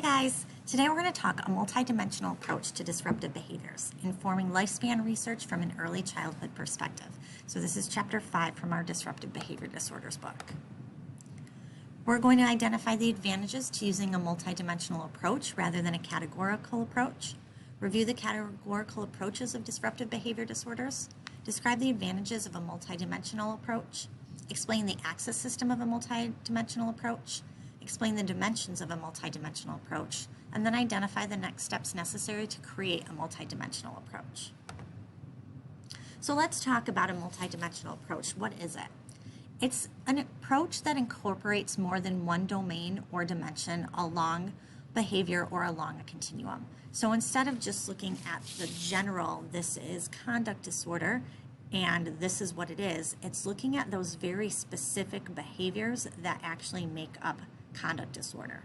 Hi guys, today we're going to talk a multidimensional approach to disruptive behaviors, informing lifespan research from an early childhood perspective. So this is chapter 5 from our Disruptive Behavior Disorders book. We're going to identify the advantages to using a multidimensional approach rather than a categorical approach, review the categorical approaches of disruptive behavior disorders, describe the advantages of a multidimensional approach, explain the access system of a multidimensional approach, explain the dimensions of a multidimensional approach, and then identify the next steps necessary to create a multidimensional approach. So let's talk about a multidimensional approach. What is it? It's an approach that incorporates more than one domain or dimension along behavior or along a continuum. So instead of just looking at the general, this is conduct disorder, and this is what it is, it's looking at those very specific behaviors that actually make up conduct disorder.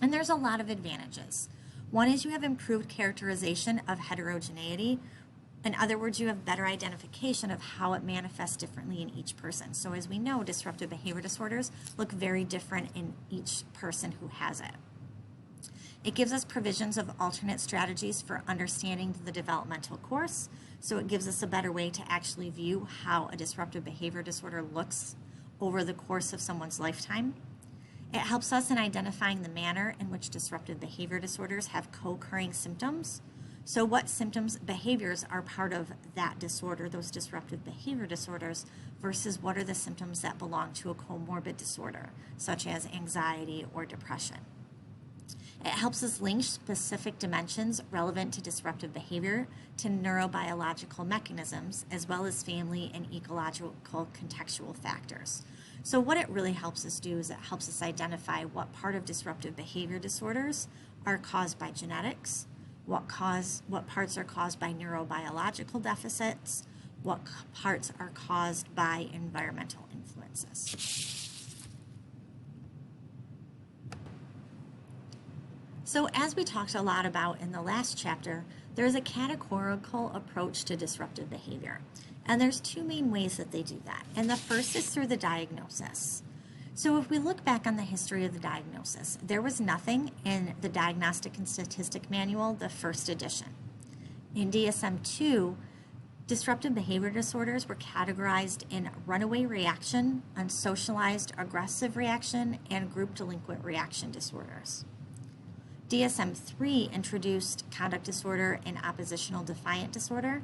And there's a lot of advantages. One is you have improved characterization of heterogeneity. In other words, you have better identification of how it manifests differently in each person. So as we know, disruptive behavior disorders look very different in each person who has it. It gives us provisions of alternate strategies for understanding the developmental course. So it gives us a better way to actually view how a disruptive behavior disorder looks over the course of someone's lifetime. It helps us in identifying the manner in which disruptive behavior disorders have co-occurring symptoms. So what symptoms, behaviors are part of that disorder, those disruptive behavior disorders, versus what are the symptoms that belong to a comorbid disorder, such as anxiety or depression. It helps us link specific dimensions relevant to disruptive behavior to neurobiological mechanisms, as well as family and ecological contextual factors. So what it really helps us do is it helps us identify what part of disruptive behavior disorders are caused by genetics, what parts are caused by neurobiological deficits, what parts are caused by environmental influences. So as we talked a lot about in the last chapter, there's a categorical approach to disruptive behavior. And there's two main ways that they do that. And the first is through the diagnosis. So if we look back on the history of the diagnosis, there was nothing in the Diagnostic and Statistic Manual, the first edition. In DSM-2, disruptive behavior disorders were categorized in runaway reaction, unsocialized aggressive reaction, and group delinquent reaction disorders. DSM-3 introduced conduct disorder and oppositional defiant disorder.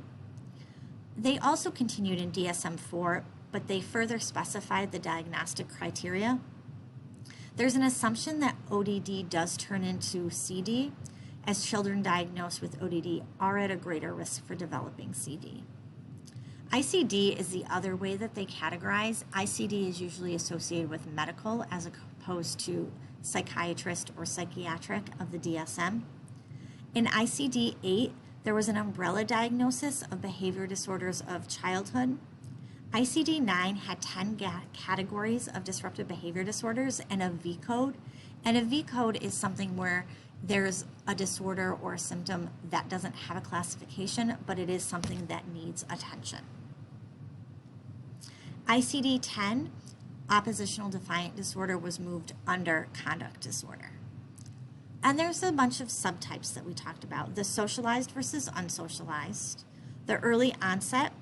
They also continued in DSM-4, but they further specified the diagnostic criteria. There's an assumption that ODD does turn into CD, as children diagnosed with ODD are at a greater risk for developing CD. ICD is the other way that they categorize. ICD is usually associated with medical as opposed to psychiatrist or psychiatric of the DSM. In ICD-8, there was an umbrella diagnosis of behavior disorders of childhood. ICD-9 had 10 categories of disruptive behavior disorders and a V code. And a V code is something where there's a disorder or a symptom that doesn't have a classification, but it is something that needs attention. ICD-10, oppositional defiant disorder, was moved under conduct disorder. And there's a bunch of subtypes that we talked about, the socialized versus unsocialized, the early onset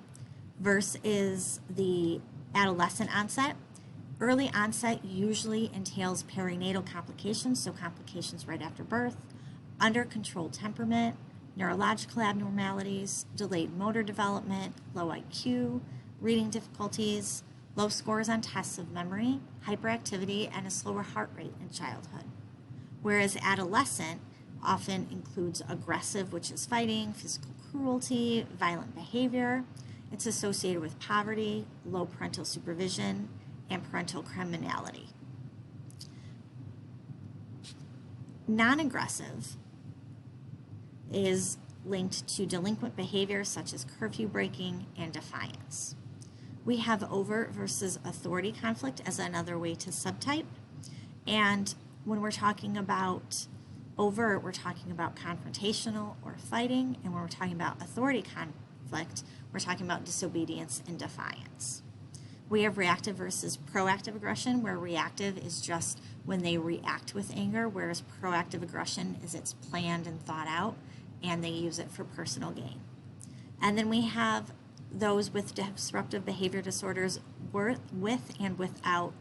versus the adolescent onset. Early onset usually entails perinatal complications, so complications right after birth, under-controlled temperament, neurological abnormalities, delayed motor development, low IQ, reading difficulties, low scores on tests of memory, hyperactivity, and a slower heart rate in childhood. Whereas adolescent often includes aggressive, which is fighting, physical cruelty, violent behavior. It's associated with poverty, low parental supervision, and parental criminality. Non-aggressive is linked to delinquent behavior such as curfew breaking and defiance. We have overt versus authority conflict as another way to subtype, and when we're talking about overt, we're talking about confrontational or fighting, and when we're talking about authority conflict, we're talking about disobedience and defiance. We have reactive versus proactive aggression, where reactive is just when they react with anger, whereas proactive aggression is it's planned and thought out, and they use it for personal gain. And then we have those with disruptive behavior disorders with and without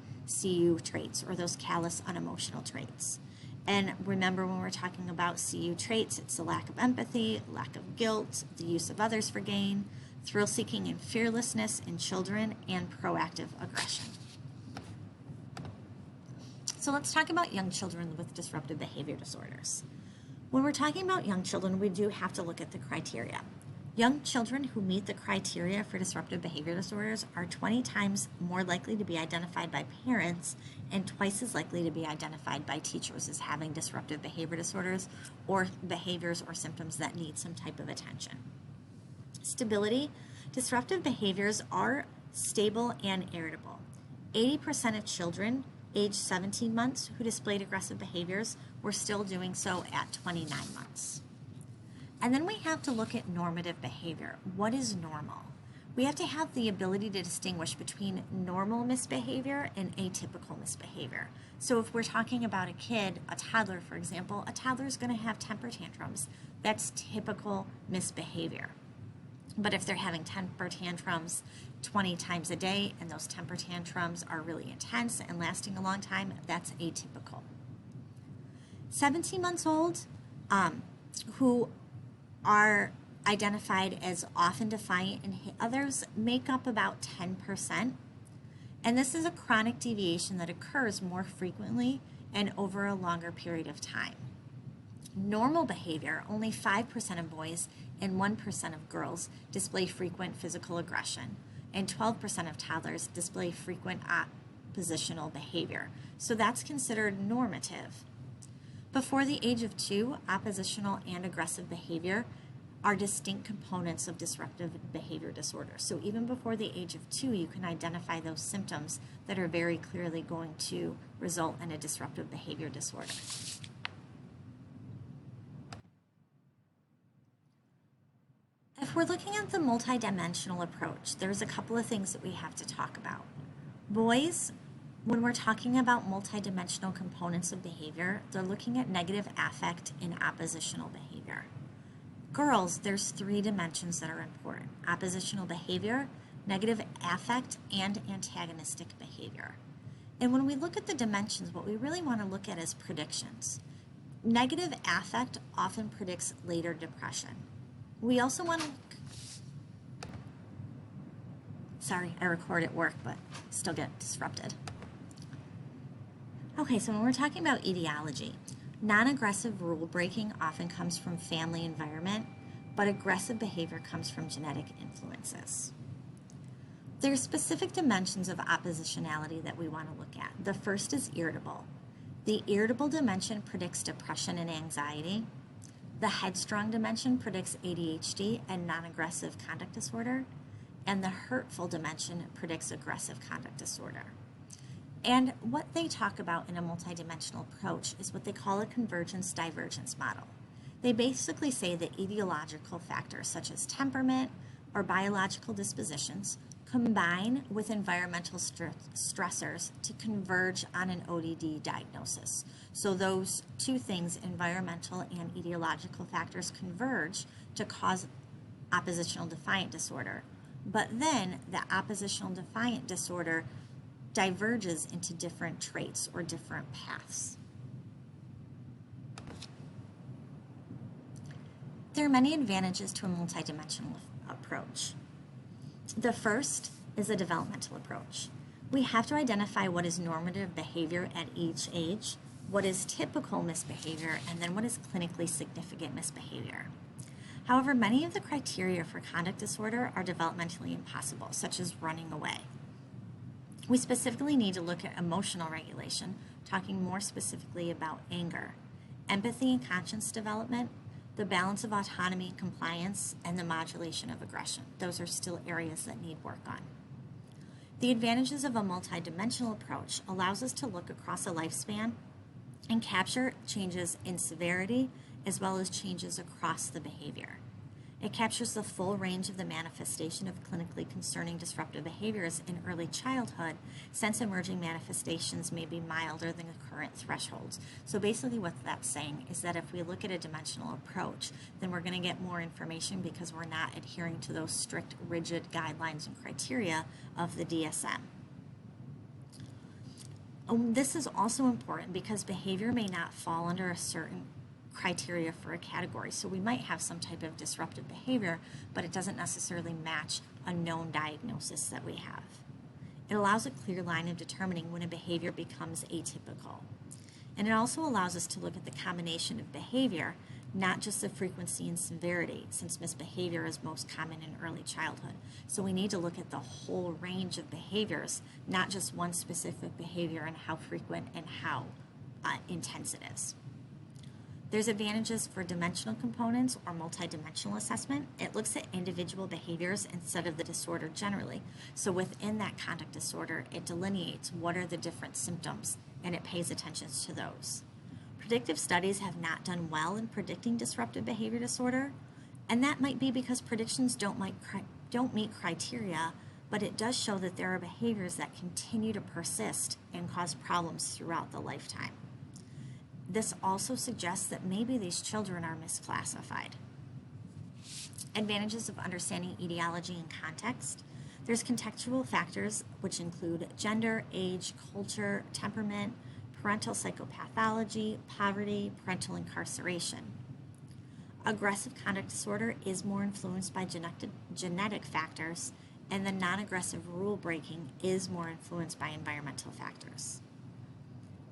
CU traits, or those callous unemotional traits. And remember, when we're talking about CU traits, it's the lack of empathy, lack of guilt, the use of others for gain, thrill-seeking and fearlessness in children, and proactive aggression. So let's talk about young children with disruptive behavior disorders. When we're talking about young children, we do have to look at the criteria. Young children who meet the criteria for disruptive behavior disorders are 20 times more likely to be identified by parents and twice as likely to be identified by teachers as having disruptive behavior disorders or behaviors or symptoms that need some type of attention. Stability. Disruptive behaviors are stable and irritable. 80% of children aged 17 months who displayed aggressive behaviors were still doing so at 29 months. And then we have to look at normative behavior. What is normal? We have to have the ability to distinguish between normal misbehavior and atypical misbehavior. So if we're talking about a kid, a toddler, for example, a toddler is going to have temper tantrums. That's typical misbehavior. But if they're having temper tantrums 20 times a day and those temper tantrums are really intense and lasting a long time, that's atypical. 17 months old who are identified as often defiant and hit others make up about 10%. And this is a chronic deviation that occurs more frequently and over a longer period of time. Normal behavior, only 5% of boys and 1% of girls display frequent physical aggression, and 12% of toddlers display frequent oppositional behavior. So that's considered normative. Before the age of 2, oppositional and aggressive behavior are distinct components of disruptive behavior disorder. So even before the age of 2, you can identify those symptoms that are very clearly going to result in a disruptive behavior disorder. If we're looking at the multidimensional approach, there's a couple of things that we have to talk about. Boys, when we're talking about multidimensional components of behavior, they're looking at negative affect and oppositional behavior. Girls, there's 3 dimensions that are important: oppositional behavior, negative affect, and antagonistic behavior. And when we look at the dimensions, what we really want to look at is predictions. Negative affect often predicts later depression. We also want to sorry, I record at work, but still get disrupted. Okay, so when we're talking about etiology, non-aggressive rule breaking often comes from family environment, but aggressive behavior comes from genetic influences. There are specific dimensions of oppositionality that we want to look at. The first is irritable. The irritable dimension predicts depression and anxiety. The headstrong dimension predicts ADHD and non-aggressive conduct disorder. And the hurtful dimension predicts aggressive conduct disorder. And what they talk about in a multidimensional approach is what they call a convergence-divergence model. They basically say that etiological factors such as temperament or biological dispositions combine with environmental stressors to converge on an ODD diagnosis. So those 2 things, environmental and etiological factors, converge to cause oppositional defiant disorder. But then the oppositional defiant disorder diverges into different traits or different paths. There are many advantages to a multidimensional approach. The first is a developmental approach. We have to identify what is normative behavior at each age, what is typical misbehavior, and then what is clinically significant misbehavior. However, many of the criteria for conduct disorder are developmentally impossible, such as running away. We specifically need to look at emotional regulation, talking more specifically about anger, empathy and conscience development, the balance of autonomy and compliance, and the modulation of aggression. Those are still areas that need work on. The advantages of a multidimensional approach allows us to look across a lifespan and capture changes in severity as well as changes across the behavior. It captures the full range of the manifestation of clinically concerning disruptive behaviors in early childhood, since emerging manifestations may be milder than the current thresholds. So basically what that's saying is that if we look at a dimensional approach, then we're going to get more information because we're not adhering to those strict, rigid guidelines and criteria of the DSM. This is also important because behavior may not fall under a certain criteria for a category. So we might have some type of disruptive behavior, but it doesn't necessarily match a known diagnosis that we have. It allows a clear line of determining when a behavior becomes atypical. And it also allows us to look at the combination of behavior, not just the frequency and severity, since misbehavior is most common in early childhood. So we need to look at the whole range of behaviors, not just one specific behavior and how frequent and how intense it is. There's advantages for dimensional components or multidimensional assessment. It looks at individual behaviors instead of the disorder generally. So within that conduct disorder, it delineates what are the different symptoms and it pays attention to those. Predictive studies have not done well in predicting disruptive behavior disorder, and that might be because predictions don't meet criteria, but it does show that there are behaviors that continue to persist and cause problems throughout the lifetime. This also suggests that maybe these children are misclassified. Advantages of understanding etiology and context. There's contextual factors which include gender, age, culture, temperament, parental psychopathology, poverty, parental incarceration. Aggressive conduct disorder is more influenced by genetic factors, and the non-aggressive rule breaking is more influenced by environmental factors.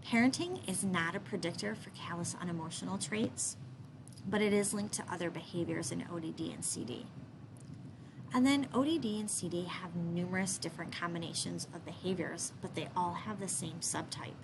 Parenting is not a predictor for callous unemotional traits, but it is linked to other behaviors in ODD and CD. And then ODD and CD have numerous different combinations of behaviors, but they all have the same subtype.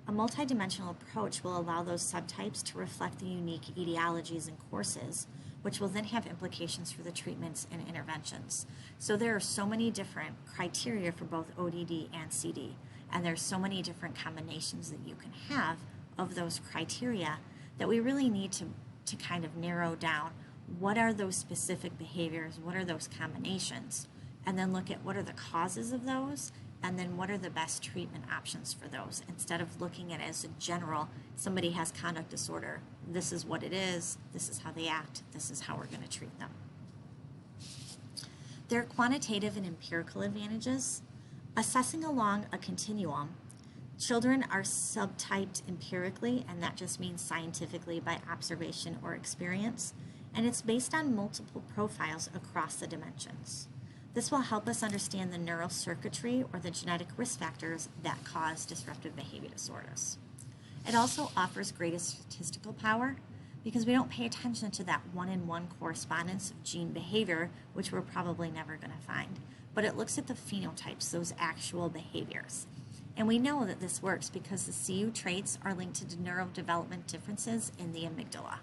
A multidimensional approach will allow those subtypes to reflect the unique etiologies and courses, which will then have implications for the treatments and interventions. So there are so many different criteria for both ODD and CD. And there's so many different combinations that you can have of those criteria that we really need to kind of narrow down what are those specific behaviors, what are those combinations, and then look at what are the causes of those, and then what are the best treatment options for those, instead of looking at it as a general, somebody has conduct disorder, this is what it is, this is how they act, this is how we're going to treat them. There are quantitative and empirical advantages. Assessing along a continuum, children are subtyped empirically, and that just means scientifically by observation or experience, and it's based on multiple profiles across the dimensions. This will help us understand the neural circuitry or the genetic risk factors that cause disruptive behavior disorders. It also offers greater statistical power because we don't pay attention to that one-in-one correspondence of gene behavior, which we're probably never going to find. But it looks at the phenotypes, those actual behaviors. And we know that this works because the CU traits are linked to neurodevelopment differences in the amygdala.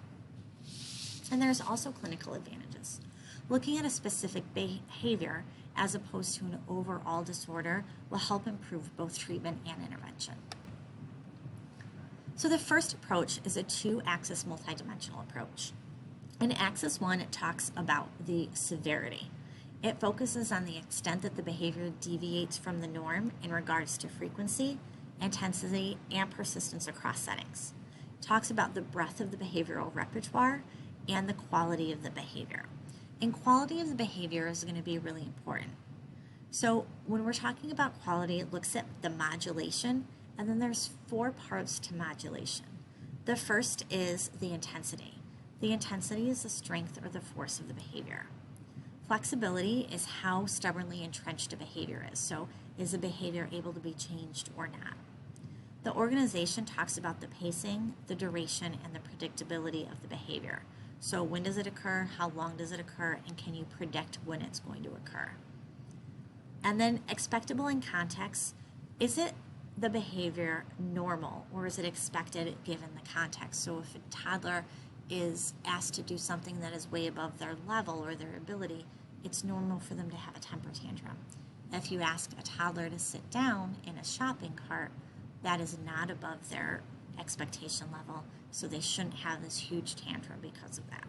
And there's also clinical advantages. Looking at a specific behavior as opposed to an overall disorder will help improve both treatment and intervention. So the first approach is a two-axis multidimensional approach. In axis 1, it talks about the severity. It focuses on the extent that the behavior deviates from the norm in regards to frequency, intensity, and persistence across settings. It talks about the breadth of the behavioral repertoire and the quality of the behavior. And quality of the behavior is going to be really important. So when we're talking about quality, it looks at the modulation, and then there's 4 parts to modulation. The first is the intensity. The intensity is the strength or the force of the behavior. Flexibility is how stubbornly entrenched a behavior is. So is a behavior able to be changed or not? The organization talks about the pacing, the duration, and the predictability of the behavior. So when does it occur? How long does it occur? And can you predict when it's going to occur? And then expectable in context, is it the behavior normal or is it expected given the context? So if a toddler is asked to do something that is way above their level or their ability, it's normal for them to have a temper tantrum. If you ask a toddler to sit down in a shopping cart, that is not above their expectation level, so they shouldn't have this huge tantrum because of that.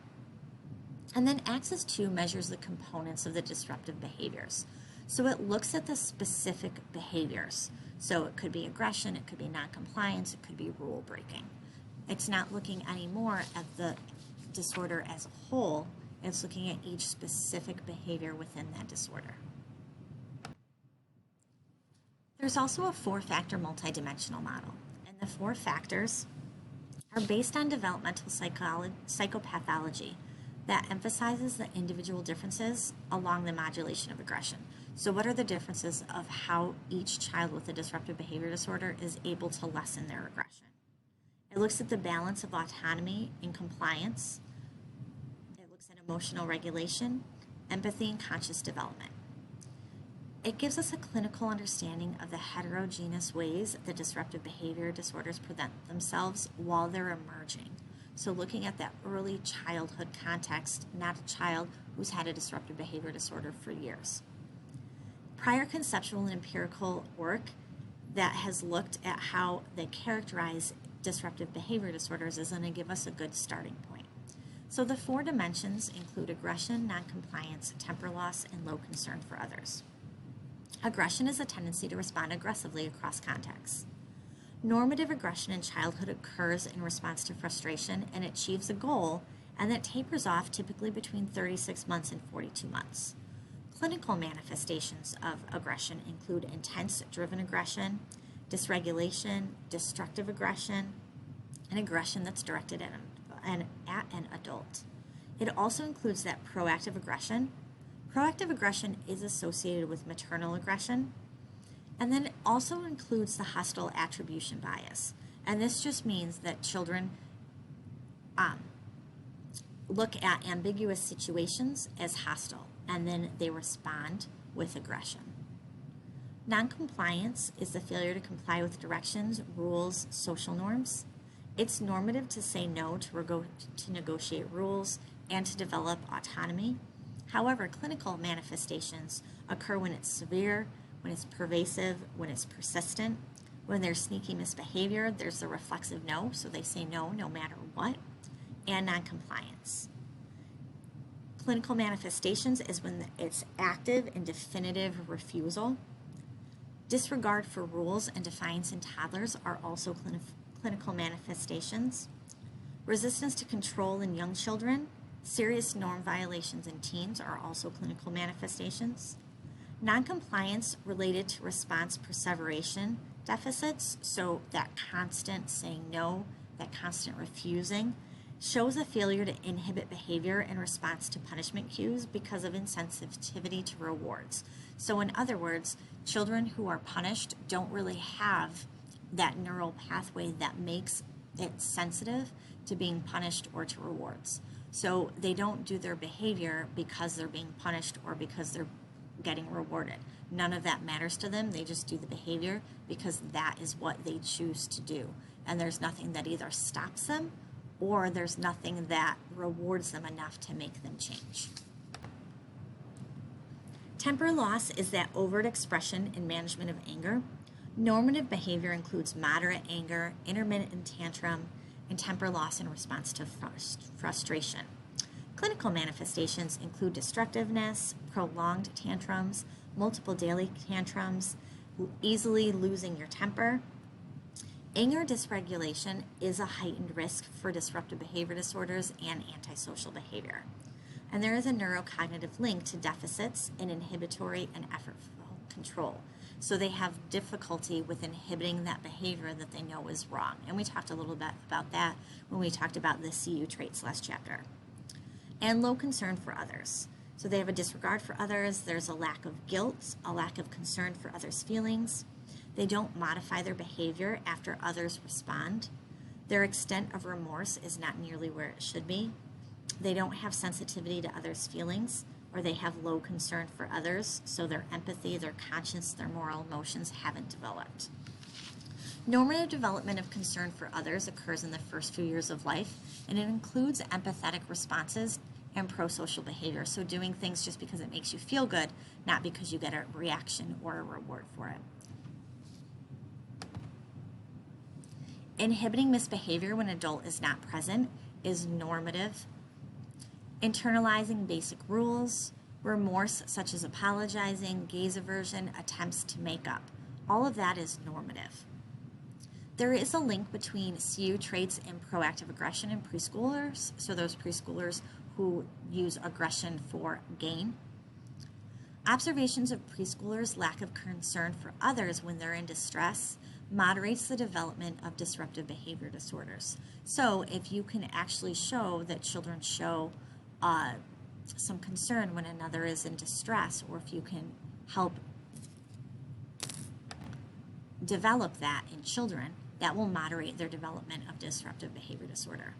And then Axis 2 measures the components of the disruptive behaviors. So it looks at the specific behaviors. So it could be aggression, it could be noncompliance, it could be rule breaking. It's not looking anymore at the disorder as a whole, it's looking at each specific behavior within that disorder. There's also a 4-factor multidimensional model, and the 4 factors are based on developmental psychopathology that emphasizes the individual differences along the modulation of aggression. So what are the differences of how each child with a disruptive behavior disorder is able to lessen their aggression? It looks at the balance of autonomy and compliance. It looks at emotional regulation, empathy, and conscious development. It gives us a clinical understanding of the heterogeneous ways that disruptive behavior disorders present themselves while they're emerging. So looking at that early childhood context, not a child who's had a disruptive behavior disorder for years. Prior conceptual and empirical work that has looked at how they characterize disruptive behavior disorders is going to give us a good starting point. So the 4 dimensions include aggression, noncompliance, temper loss, and low concern for others. Aggression is a tendency to respond aggressively across contexts. Normative aggression in childhood occurs in response to frustration and achieves a goal, and that tapers off typically between 36 months and 42 months. Clinical manifestations of aggression include intense driven aggression, dysregulation, destructive aggression, and aggression that's directed at an adult. It also includes that proactive aggression. Proactive aggression is associated with maternal aggression, and then it also includes the hostile attribution bias. And this just means that children look at ambiguous situations as hostile, and then they respond with aggression. Noncompliance is the failure to comply with directions, rules, social norms. It's normative to say no to negotiate rules and to develop autonomy. However, clinical manifestations occur when it's severe, when it's pervasive, when it's persistent. When there's sneaky misbehavior, there's the reflexive no, so they say no no matter what, and noncompliance. Clinical manifestations is when it's active and definitive refusal. Disregard for rules and defiance in toddlers are also clinical manifestations. Resistance to control in young children, serious norm violations in teens are also clinical manifestations. Noncompliance related to response perseveration deficits, so that constant saying no, that constant refusing, shows a failure to inhibit behavior in response to punishment cues because of insensitivity to rewards. So in other words, children who are punished don't really have that neural pathway that makes it sensitive to being punished or to rewards. So they don't do their behavior because they're being punished or because they're getting rewarded. None of that matters to them. They just do the behavior because that is what they choose to do. And there's nothing that either stops them or there's nothing that rewards them enough to make them change. Temper loss is that overt expression in management of anger. Normative behavior includes moderate anger, intermittent tantrum, and temper loss in response to frustration. Clinical manifestations include destructiveness, prolonged tantrums, multiple daily tantrums, easily losing your temper. Anger dysregulation is a heightened risk for disruptive behavior disorders and antisocial behavior. And there is a neurocognitive link to deficits in inhibitory and effortful control. So they have difficulty with inhibiting that behavior that they know is wrong. And we talked a little bit about that when we talked about the CU traits last chapter. And low concern for others. So they have a disregard for others. There's a lack of guilt, a lack of concern for others' feelings. They don't modify their behavior after others respond. Their extent of remorse is not nearly where it should be. They don't have sensitivity to others' feelings, or they have low concern for others, so their empathy, their conscience, their moral emotions haven't developed. Normative development of concern for others occurs in the first few years of life, and it includes empathetic responses and pro-social behavior, so doing things just because it makes you feel good, not because you get a reaction or a reward for it. Inhibiting misbehavior when an adult is not present is normative. internalizing basic rules, remorse such as apologizing, gaze aversion, attempts to make up. All of that is normative. There is a link between CU traits and proactive aggression in preschoolers, so those preschoolers who use aggression for gain. Observations of preschoolers' lack of concern for others when they're in distress moderates the development of disruptive behavior disorders. So if you can actually show that children show some concern when another is in distress, or if you can help develop that in children, that will moderate their development of disruptive behavior disorder.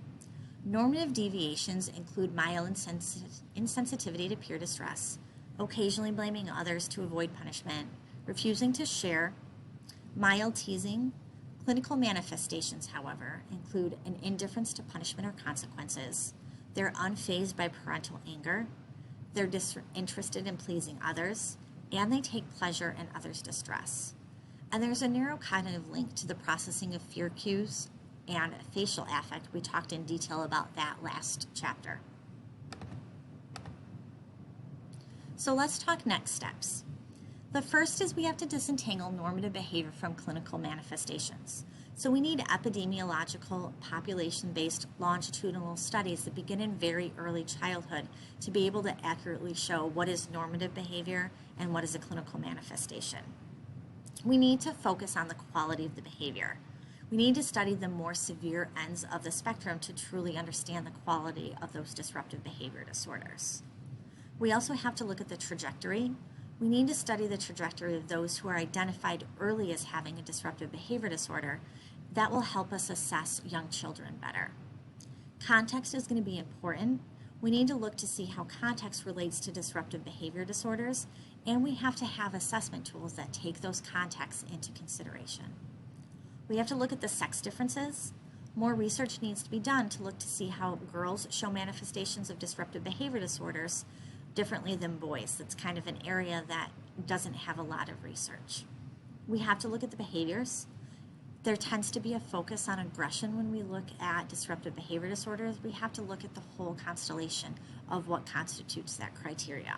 Normative deviations include mild insensitivity to peer distress, occasionally blaming others to avoid punishment, refusing to share, mild teasing. Clinical manifestations, however, include an indifference to punishment or consequences. They're unfazed by parental anger. They're disinterested in pleasing others, and they take pleasure in others' distress. And there's a neurocognitive link to the processing of fear cues and facial affect. We talked in detail about that last chapter. So let's talk next steps. The first is we have to disentangle normative behavior from clinical manifestations. So we need epidemiological, population-based longitudinal studies that begin in very early childhood to be able to accurately show what is normative behavior and what is a clinical manifestation. We need to focus on the quality of the behavior. We need to study the more severe ends of the spectrum to truly understand the quality of those disruptive behavior disorders. We also have to look at the trajectory. We need to study the trajectory of those who are identified early as having a disruptive behavior disorder. That will help us assess young children better. Context is going to be important. We need to look to see how context relates to disruptive behavior disorders, and we have to have assessment tools that take those contexts into consideration. We have to look at the sex differences. More research needs to be done to look to see how girls show manifestations of disruptive behavior disorders differently than boys. That's kind of an area that doesn't have a lot of research. We have to look at the behaviors. There tends to be a focus on aggression when we look at disruptive behavior disorders. We have to look at the whole constellation of what constitutes that criteria.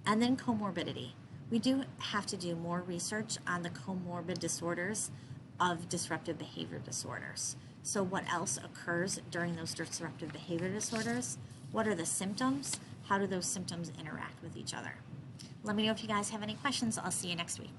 And then comorbidity. We do have to do more research on the comorbid disorders of disruptive behavior disorders. So what else occurs during those disruptive behavior disorders? What are the symptoms? How do those symptoms interact with each other? Let me know if you guys have any questions. I'll see you next week.